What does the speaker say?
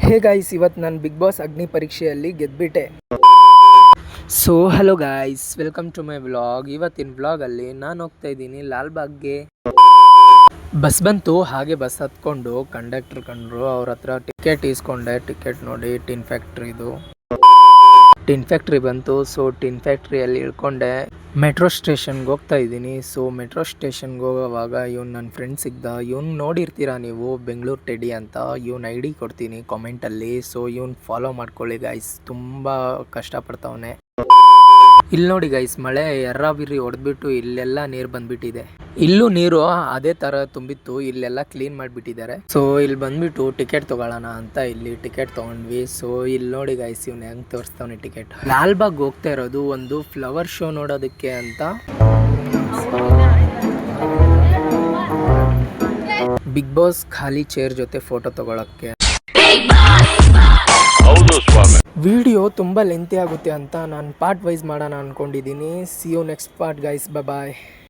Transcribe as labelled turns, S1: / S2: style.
S1: Hey guys, ಇವತ್ತು ನಾನು big Boss ಅಗ್ನಿ ಪರೀಕ್ಷೆಯಲ್ಲಿ ಗೆದ್ಬಿಟ್ಟೆ. So hello guys, welcome to my vlog. ಇವತ್ತಿನ ವ್ಲಾಗಲ್ಲಿ ನಾನು ಹೋಗ್ತಾ ಇದ್ದೀನಿ ಲಾಲ್ಬಾಗ್ಗೆ. ಬಸ್ ಬಂತು, ಹಾಗೆ ಬಸ್ ಹತ್ಕೊಂಡು ಕಂಡಕ್ಟರ್ ಕಂಡ್ರು, ಅವ್ರ ಹತ್ರ ಟಿಕೆಟ್ ಇಸ್ಕೊಂಡೆ. ಟಿಕೆಟ್ ನೋಡಿ ಟಿನ್ ಫ್ಯಾಕ್ಟ್ರಿ ಬಂತು. ಸೊ ಟಿನ್ ಫ್ಯಾಕ್ಟ್ರಿಯಲ್ಲಿ ಇಳ್ಕೊಂಡೆ ಮೆಟ್ರೋ ಸ್ಟೇಷನ್ಗೆ ಹೋಗ್ತಾ ಇದ್ದೀನಿ. ಸೊ ಮೆಟ್ರೋ ಸ್ಟೇಷನ್ಗೆ ಹೋಗೋವಾಗ ಇವನು ನನ್ನ ಫ್ರೆಂಡ್ ಸಿಗ್ದ. ಇವನು ನೋಡಿರ್ತೀರಾ ನೀವು, ಬೆಂಗಳೂರು ಟೆಡಿ ಅಂತ. ಇವನು ಐ ಡಿ ಕೊಡ್ತೀನಿ ಕಾಮೆಂಟಲ್ಲಿ. ಸೊ ಇವನು ಫಾಲೋ ಮಾಡ್ಕೊಳ್ಳಿ ಗೈಸ್, ತುಂಬ ಕಷ್ಟಪಡ್ತಾವನೆ. ಇಲ್ಲಿ ನೋಡಿ ಗೈಸ್, ಮಳೆ ಎರ್ರಾಬಿರಿ ಹೊಡೆದ್ಬಿಟ್ಟು ಇಲ್ಲೆಲ್ಲ ನೀರು ಬಂದ್ಬಿಟ್ಟಿದೆ. ಇಲ್ಲೂ ನೀರು ಅದೇ ತರ ತುಂಬಿತ್ತು, ಇಲ್ಲೆಲ್ಲ ಕ್ಲೀನ್ ಮಾಡಿಬಿಟ್ಟಿದ್ದಾರೆ. ಸೊ ಇಲ್ಲಿ ಬಂದ್ಬಿಟ್ಟು ಟಿಕೆಟ್ ತಗೊಳ್ಳೋಣ ಅಂತ ಇಲ್ಲಿ ಟಿಕೆಟ್ ತಗೊಂಡ್ವಿ. ಸೊ ಇಲ್ಲಿ ನೋಡಿ ಗೈಸ್, ಇವ್ನು ಹೆಂಗ್ ತೋರಿಸ್ತಾವನೆ ಟಿಕೆಟ್. ಲಾಲ್ಬಾಗ್ ಹೋಗ್ತಾ ಇರೋದು ಒಂದು ಫ್ಲವರ್ ಶೋ ನೋಡೋದಕ್ಕೆ ಅಂತ. ಬಿಗ್ ಬಾಸ್ ಖಾಲಿ ಚೇರ್ ಜೊತೆ ಫೋಟೋ ತಗೊಳಕ್ಕೆ. ವಿಡಿಯೋ ತುಂಬ ಲೆಂತಿ ಆಗುತ್ತೆ ಅಂತ ನಾನು ಪಾರ್ಟ್ ವೈಸ್ ಮಾಡೋಣ ಅನ್ಕೊಂಡಿದ್ದೀನಿ. See you next part guys, bye.